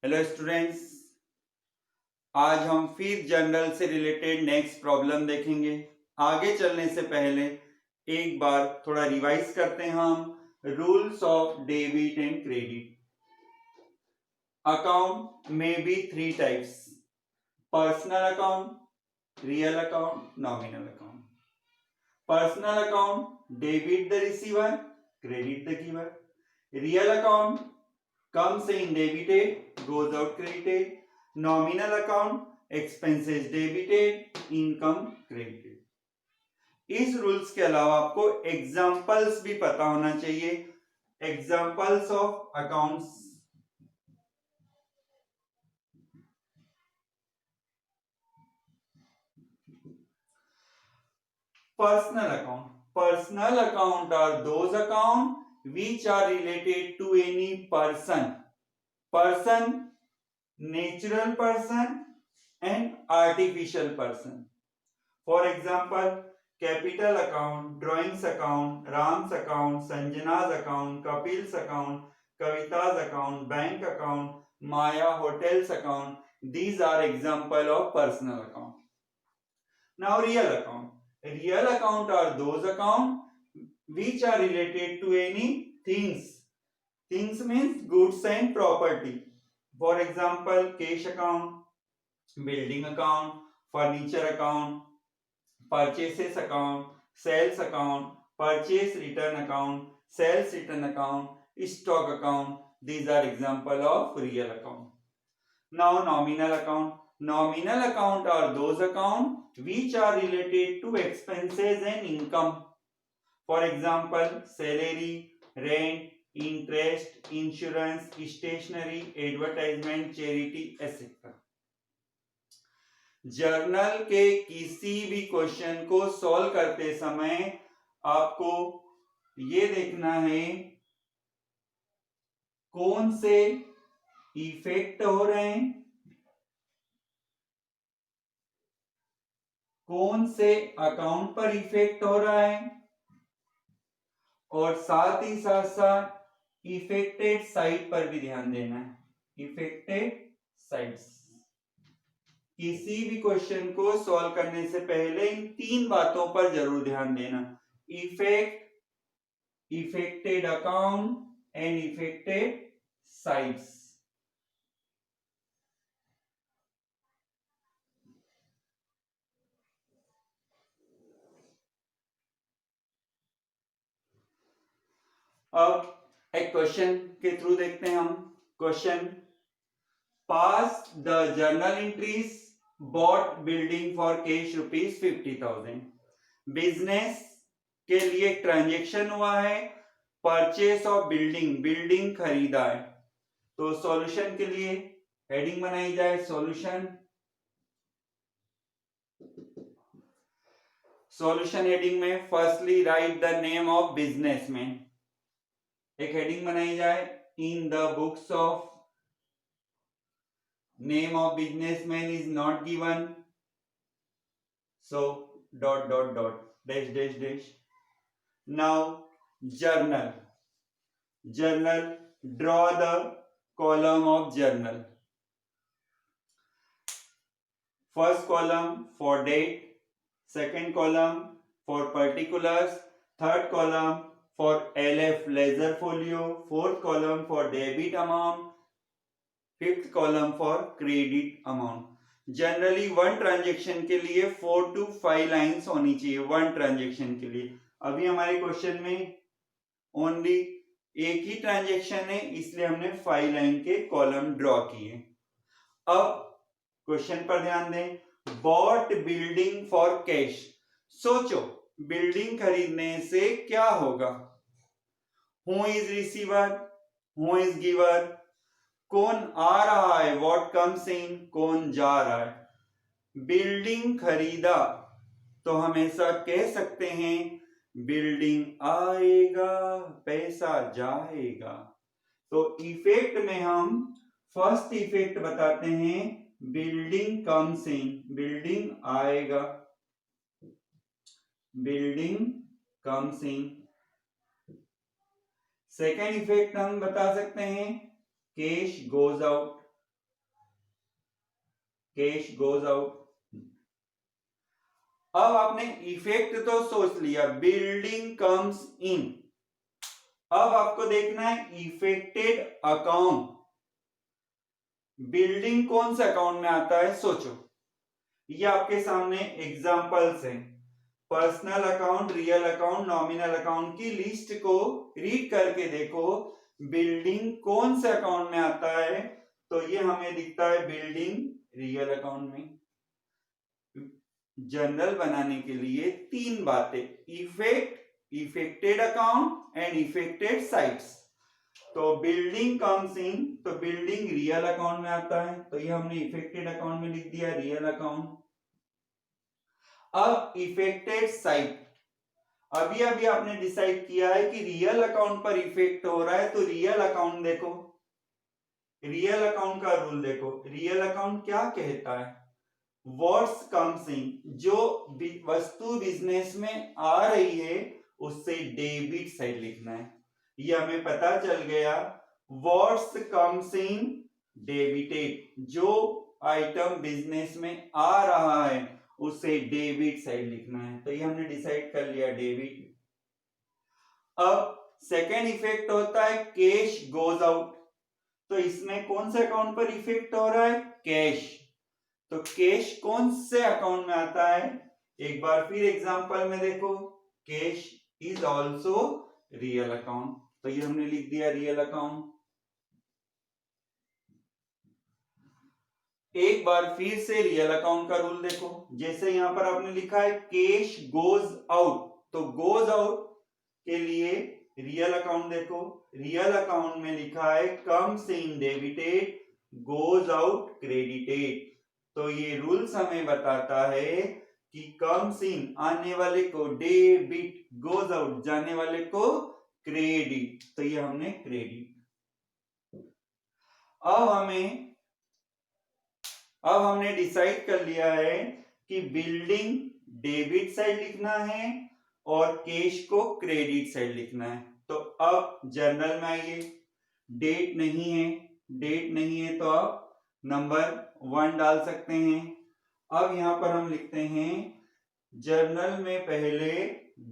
Hello students, आज हम फिर जनरल से रिलेटेड नेक्स्ट प्रॉब्लम देखेंगे। आगे चलने से पहले एक बार थोड़ा रिवाइज करते हैं हम rules of debit and credit. Account में be three types: personal account, real account, nominal account. Personal account debit the receiver, credit the giver. Real account comes in debited, goes out credited. Nominal account expenses debited, income credited. इस rules के अलावा आपको examples भी पता होना चाहिए। Examples of accounts: personal account. Personal account are those account which are related to any person. Person, natural person and artificial person. For example, capital account, drawings account, Ram's account, Sanjana's account, Kapil's account, Kavita's account, bank account, Maya hotels account. These are example of personal account. Now real account. Real account are those account which are related to any things. Things means goods and property. For example, cash account, building account, furniture account, purchases account, sales account, purchase return account, sales return account, stock account. These are example of real account. Now nominal account. Nominal account are those account which are related to expenses and income. For example, salary, rent, interest, insurance, stationery, advertisement, charity, etc. Journal के किसी भी question को solve करते समय आपको ये देखना है कौन से इफेक्ट हो रहे हैं, कौन से अकाउंट पर इफेक्ट हो रहा है, और साथ ही साथ साथ इफेक्टेड साइट पर भी ध्यान देना है। इफेक्टेड साइट्स, किसी भी क्वेश्चन को सॉल्व करने से पहले इन तीन बातों पर जरूर ध्यान देना: effect, affected account and affected sides. अब एक क्वेश्चन के थ्रू देखते हैं हम। Question: pass the journal entries bought building for cash ₹50,000। Business के लिए ट्रांजेक्शन हुआ है, परचेस ऑफ बिल्डिंग, बिल्डिंग खरीदा है। तो सॉल्यूशन के लिए हेडिंग बनाई जाए सॉल्यूशन। सॉल्यूशन हेडिंग में firstly right the name of businessman. एक हेडिंग बनाई जाए इन the books of, name of businessman is not given, so dot dot dot dash dash dash. Now journal, journal, draw the column of journal. First column for date, second column for particulars, third column for LF leisure folio, fourth column for debit amount, fifth column for credit amount. Generally one transaction के लिए 4 to 5 lines होनी चाहिए one transaction के लिए। अभी हमारे question में only एक ही ट्रांजेक्शन है, इसलिए हमने 5 लाइन के कॉलम ड्रॉ किए। अब क्वेश्चन पर ध्यान दें। Bought building for cash. सोचो बिल्डिंग खरीदने से क्या होगा। Who is receiver, who is giver, कौन आ रहा है, व्हाट कम्स इन, कौन जा रहा है। बिल्डिंग खरीदा तो हमेशा कह सकते हैं बिल्डिंग आएगा पैसा जाएगा। तो इफेक्ट में हम फर्स्ट इफेक्ट बताते हैं बिल्डिंग कम्स इन, बिल्डिंग आएगा, building comes in. Second effect हम बता सकते हैं cash goes out, cash goes out. अब आपने इफेक्ट तो सोच लिया, बिल्डिंग कम्स इन। अब आपको देखना है इफेक्टेड अकाउंट। बिल्डिंग कौन से अकाउंट में आता है सोचो। ये आपके सामने एग्जांपल्स हैं। Personal account, real account, nominal account की लिस्ट को रीड करके देखो बिल्डिंग कौन से अकाउंट में आता है। तो ये हमें दिखता है बिल्डिंग रियल अकाउंट में। जनरल बनाने के लिए तीन बातें, effect, affected account and affected sites. तो बिल्डिंग कम्स इन, तो बिल्डिंग रियल अकाउंट में आता है, तो ये हमने इफेक्टेड अकाउंट में लिख दिया रियल अकाउंट। अब इफेक्टेड साइट, अभी अभी आपने डिसाइड किया है कि रियल अकाउंट पर इफेक्ट हो रहा है, तो रियल अकाउंट देखो, रियल अकाउंट का रूल देखो। रियल अकाउंट क्या कहता है, व्हाट्स कम्स इन, जो वस्तु बिजनेस में आ रही है उससे डेबिट साइड लिखना है। ये हमें पता चल गया, व्हाट्स कम्स इन डेबिटेड, जो आइटम बिजनेस में आ रहा है उसे डेबिट साइड लिखना है, तो ये हमने डिसाइड कर लिया डेबिट। अब सेकेंड इफेक्ट होता है कैश गोज आउट, तो इसमें कौन से अकाउंट पर इफेक्ट हो रहा है, कैश। तो कैश कौन से अकाउंट में आता है, एक बार फिर एग्जांपल में देखो, cash is also real account, तो ये हमने लिख दिया रियल अकाउंट। एक बार फिर से रियल अकाउंट का रूल देखो, जैसे यहां पर आपने लिखा है कैश गोज आउट, तो गोज आउट के लिए रियल अकाउंट देखो, रियल अकाउंट में लिखा है comes in debited goes out credited. तो ये रूल्स हमें बताता है कि कम्स इन आने वाले को डेबिट, गोज आउट जाने वाले को क्रेडिट, तो ये हमने क्रेडिट। अब हमने डिसाइड कर लिया है कि बिल्डिंग डेबिट साइड लिखना है और कैश को क्रेडिट साइड लिखना है। तो अब जनरल में आइए, डेट नहीं है, डेट नहीं है तो आप नंबर 1 डाल सकते हैं। अब यहां पर हम लिखते हैं जर्नल में पहले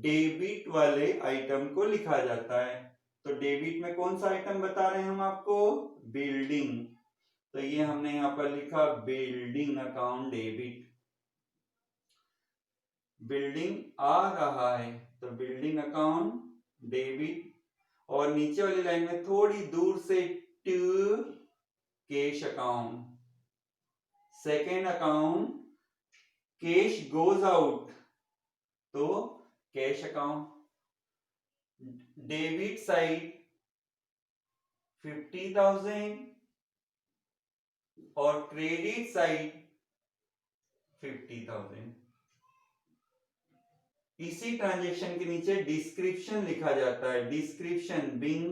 डेबिट वाले आइटम को लिखा जाता है, तो डेबिट में कौन सा आइटम बता रहे हैं हम आपको, बिल्डिंग, तो ये हमने यहां पर लिखा बिल्डिंग अकाउंट डेबिट। बिल्डिंग आ रहा है तो बिल्डिंग अकाउंट डेबिट, और नीचे वाली लाइन में थोड़ी दूर से to cash account. Second account cash goes out, तो कैश अकाउंट। डेबिट साइड 50,000 और क्रेडिट साइड 50,000। इसी ट्रांजैक्शन के नीचे डिस्क्रिप्शन लिखा जाता है, डिस्क्रिप्शन बिंग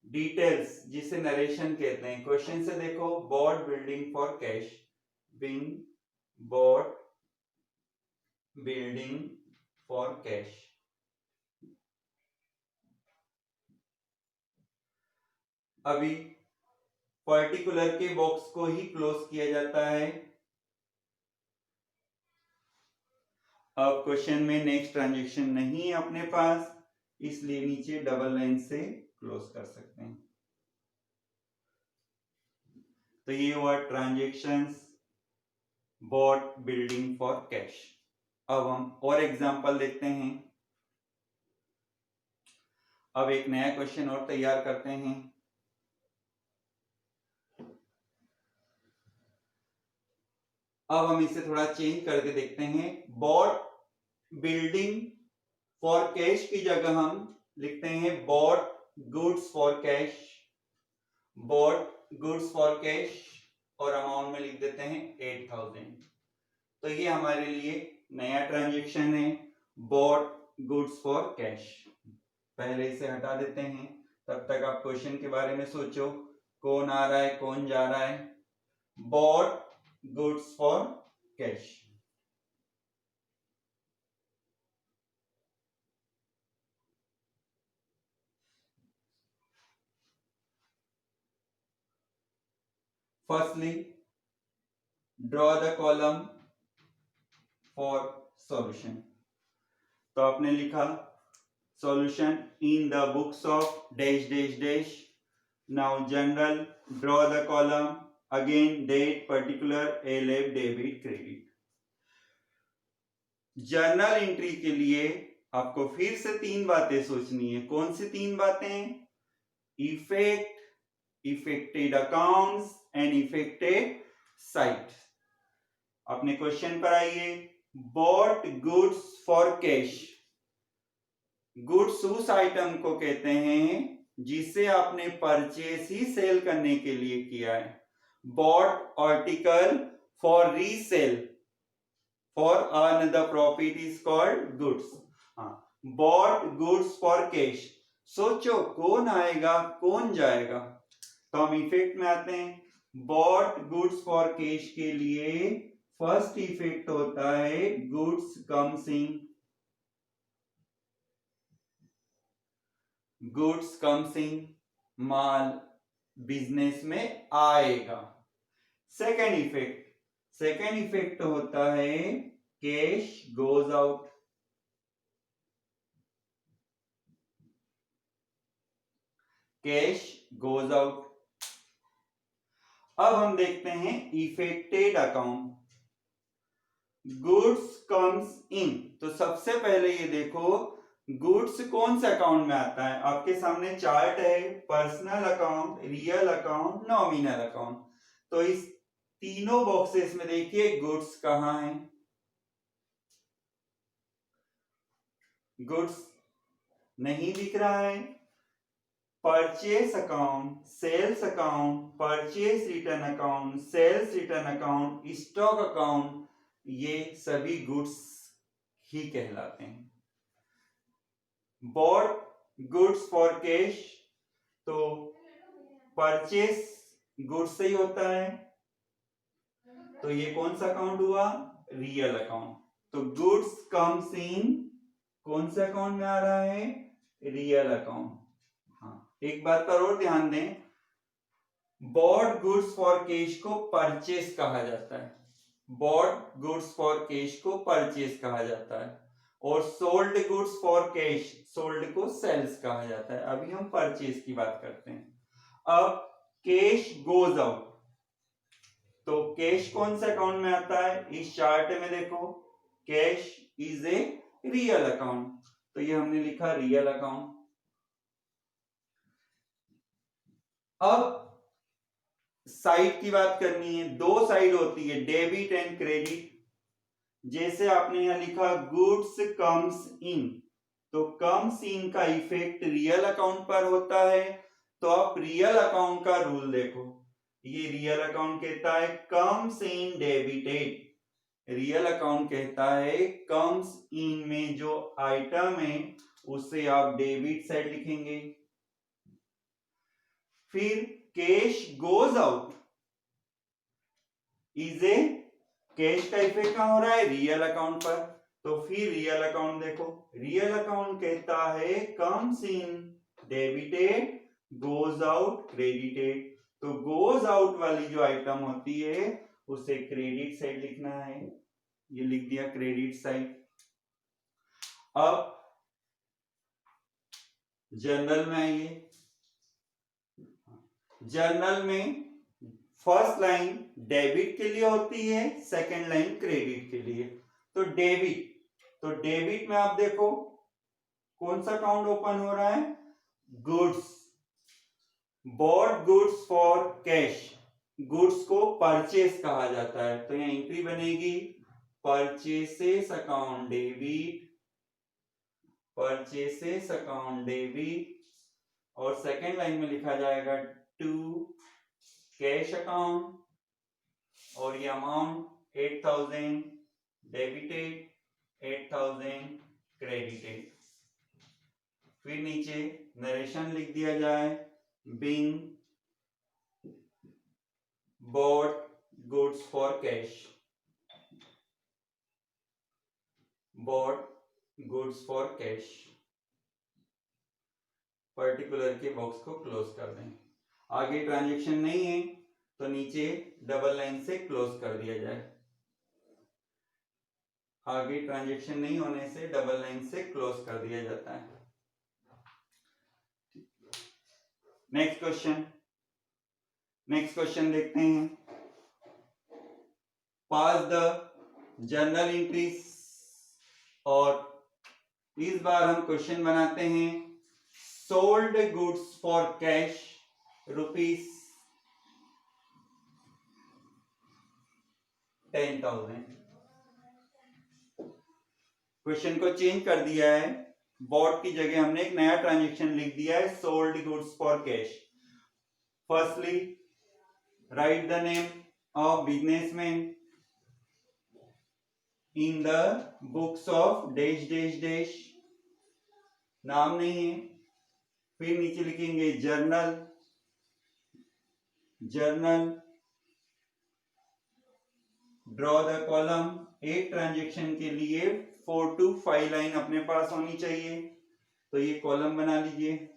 डिटेल्स, जिसे नरेशन कहते हैं। क्वेश्चन से देखो, bought building for cash, being bought building for cash. अभी पर्टिकुलर के बॉक्स को ही क्लोज किया जाता है। अब क्वेश्चन में नेक्स्ट ट्रांजैक्शन नहीं है अपने पास, इसलिए नीचे डबल लाइन से क्लोज कर सकते हैं। तो ये हुआ transactions bought building for cash. अब हम और एग्जांपल देखते हैं। अब एक नया क्वेश्चन और तैयार करते हैं। अब हम इसे थोड़ा चेंज करके देखते हैं। बॉट बिल्डिंग फॉर कैश की जगह हम लिखते हैं bought goods for cash, bot goods for cash, और अमाउंट में लिख देते हैं 8,000। तो ये हमारे लिए नया ट्रांजैक्शन है, बॉट गुड्स फॉर कैश। पहले इसे हटा देते हैं, तब तक आप क्वेश्चन के बारे में सोचो, कौन आ रहा है कौन जा रहा है। Bought goods for cash. Firstly draw the column for solution. तो आपने लिखा solution in the books of dash dash dash. Now journal, draw the column, again date, particular, LF, debit, credit. Journal entry के लिए आपको फिर से 3 बातें सोचनी है। कौन सी 3 बातें? Effect, affected accounts and affected site. अपने क्वेश्चन पर आइए। Bot goods for cash. Goods उस आइटम को कहते हैं जिसे आपने परचेस ही सेल करने के लिए किया है। Bought article for resale, for earn the profit is called goods. Bought goods for cash. सोचो कौन आएगा कौन जाएगा। तो हम इफेक्ट में आते हैं। बॉट गुड्स फॉर कैश के लिए फर्स्ट इफेक्ट होता है गुड्स कम्स इन। गुड्स कम्स इन, माल बिजनेस में आएगा। सेकेंड इफेक्ट होता है cash goes out. Cash goes out. अब हम देखते हैं इफेक्टेड अकाउंट। गुड्स कम्स इन। तो सबसे पहले ये देखो गुड्स कौन से अकाउंट में आता है। आपके सामने चार्ट है, personal account, real account, nominal account. तो इस तीनों बॉक्सेस में देखिए गुड्स कहां है। गुड्स नहीं दिख रहा है। Purchase account, sales account, purchase return account, sales return account, stock account, ये सभी गुड्स ही कहलाते हैं। बॉट गुड्स फॉर कैश, तो परचेस गुड्स से ही होता है, तो ये कौन सा अकाउंट हुआ? Real account. तो गुड्स कम्स इन कौन से अकाउंट में आ रहा है? Real account. हाँ, एक बात पर और ध्यान दें, बॉट गुड्स फॉर कैश को परचेस कहा जाता है। बॉट गुड्स फॉर कैश को परचेस कहा जाता है और sold goods for cash, sold को सेल्स कहा जाता है। अभी हम परचेस की बात करते हैं। अब कैश गोज आउट, तो कैश कौन से अकाउंट में आता है? इस चार्ट में देखो cash is a real account, तो ये हमने लिखा रियल अकाउंट। अब साइड की बात करनी है। दो साइड होती है, डेबिट एंड क्रेडिट। जैसे आपने यहां लिखा गुड्स कम्स इन, तो कम्स इन का इफेक्ट रियल अकाउंट पर होता है। तो आप रियल अकाउंट का रूल देखो। ये रियल अकाउंट कहता है comes in debited. Real account कहता है कम्स इन में जो आइटम है उसे आप डेबिट साइड लिखेंगे। फिर cash goes out is a, cash का इफेक्ट कहां हो रहा है? रियल अकाउंट पर। तो फिर रियल अकाउंट देखो, रियल अकाउंट कहता है comes in debited goes out credited. तो गोज आउट वाली जो आइटम होती है उसे क्रेडिट साइड लिखना है। ये लिख दिया क्रेडिट साइड। अब जर्नल में आइए। जर्नल में फर्स्ट लाइन डेबिट के लिए होती है, सेकंड लाइन क्रेडिट के लिए। तो डेबिट में आप देखो कौन सा अकाउंट ओपन हो रहा है? Goods, bought goods for cash. Goods को परचेस कहा जाता है, तो यहाँ एंट्री बनेगी purchases account debit, purchases account debit, और सेकेंड लाइन में लिखा जाएगा टू कैश अकाउंट, और ये अमाउंट 8000 डेबिटेड, 8000 क्रेडिटेड। फिर नीचे नरेशन लिख दिया जाए, being bot goods for cash, bot goods for cash. Particular के बॉक्स को क्लोज कर दें। आगे ट्रांजैक्शन नहीं है, तो नीचे डबल लाइन से क्लोज कर दिया जाए, आगे ट्रांजैक्शन नहीं होने से डबल लाइन से क्लोज कर दिया जाता है। नेक्स्ट क्वेश्चन देखते हैं। पास द जर्नल एंट्रीज, और इस बार हम क्वेश्चन बनाते हैं sold goods for cash ₹10,000। Question को चेंज कर दिया है, बॉट की जगह हमने एक नया ट्रांजैक्शन लिख दिया है, sold goods for cash. Firstly right the name of businessman in the books of dash dash dash, नाम नहीं है। फिर नीचे लिखेंगे जर्नल, ड्रॉ द कॉलम। एक ट्रांजैक्शन के लिए 4 to 5 लाइन अपने पास होनी चाहिए, तो ये कॉलम बना लीजिए।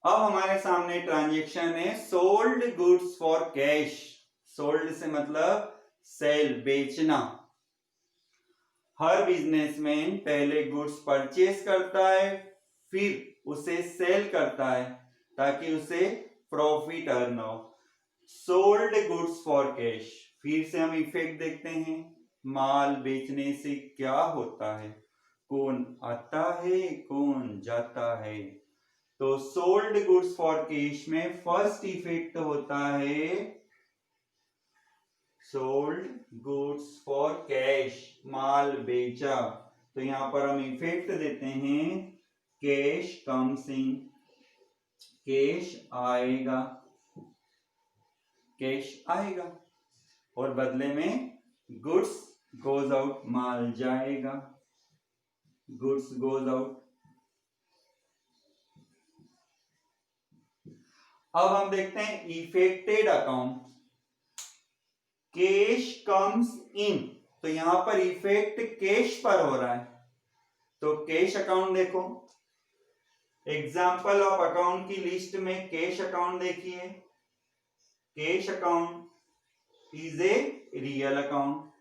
अब हमारे सामने ट्रांजैक्शन है sold goods for cash. Sold से मतलब सेल, बेचना। हर बिजनेसमैन पहले गुड्स परचेस करता है, फिर उसे सेल करता है ताकि उसे प्रॉफिट अर्न हो। Sold goods for cash. फिर से हम इफेक्ट देखते हैं, माल बेचने से क्या होता है, कौन आता है कौन जाता है। तो सोल्ड गुड्स फॉर कैश में फर्स्ट इफेक्ट होता है सोल्ड गुड्स फॉर कैश, माल बेचा। तो यहां पर हम इफेक्ट देते हैं कैश कम्स इन, कैश आएगा, और बदले में गुड्स गोज आउट, माल जाएगा, गुड्स गोज आउट। अब हम देखते हैं affected account, cash comes in. तो यहां पर इफेक्ट कैश पर हो रहा है, तो कैश अकाउंट देखो, एग्जाम्पल ऑफ अकाउंट की लिस्ट में कैश अकाउंट देखिए। Cash account is a real account,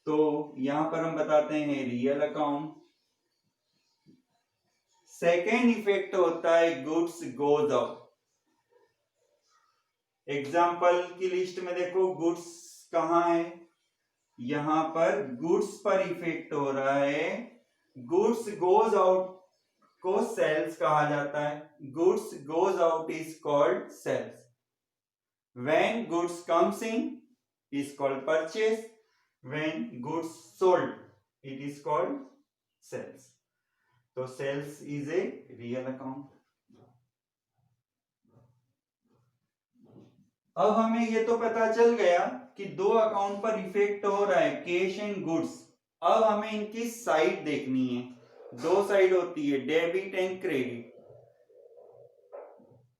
तो यहां पर हम बताते हैं रियल अकाउंट। सेकेंड इफेक्ट होता है गुड्स गोज आउट। एग्जाम्पल की लिस्ट में देखो गुड्स कहां है, यहां पर गुड्स पर इफेक्ट हो रहा है। गुड्स गोज आउट को सेल्स कहा जाता है, goods goes out is called sales. When goods comes in is called purchase, when goods sold it is called sales. तो sales is a real account. अब हमें ये तो पता चल गया कि दो अकाउंट पर इफेक्ट हो रहा है, कैश एंड गुड्स। अब हमें इनकी साइड देखनी है, दो साइड होती है, debit and credit.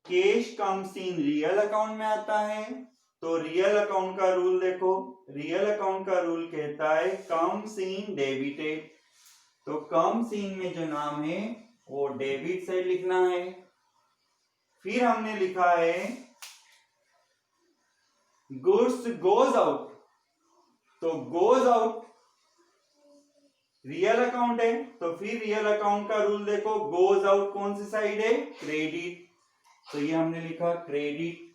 Cash comes in real account में आता है, तो रियल अकाउंट का रूल देखो, रियल अकाउंट का रूल कहता है कम्स इन डेबिटेड। तो कम्स इन में जो नाम है वो डेबिट साइड लिखना है। फिर हमने लिखा है गुड्स गोज आउट, तो गोज आउट रियल अकाउंट है, तो फिर रियल अकाउंट का रूल देखो, गोज आउट कौन सी साइड है, क्रेडिट। तो ये हमने लिखा क्रेडिट।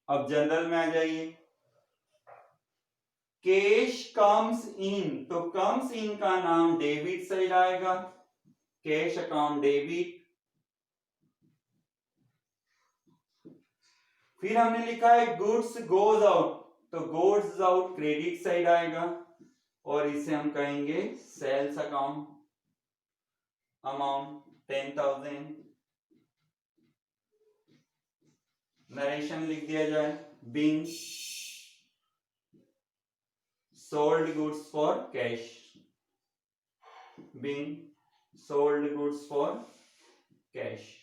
अब जनरल में आ जाइए, कैश कम्स इन, तो कम्स इन का नाम डेबिट साइड आएगा, कैश अकाउंट डेबिट। फिर हमने लिखा है गुड्स गोज आउट, तो गोड्स आउट क्रेडिट साइड आएगा, और इसे हम कहेंगे सेल्स अकाउंट। अमाउंट 10,000। नरेशन लिख दिया जाए, being sold goods for cash, being sold goods for cash.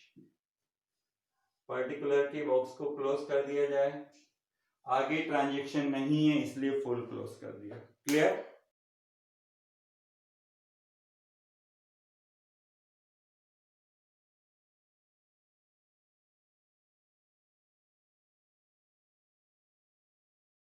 Particular के बॉक्स को क्लोज कर दिया जाए, आगे ट्रांजेक्शन नहीं है इसलिए फुल क्लोज कर दिया। क्लियर?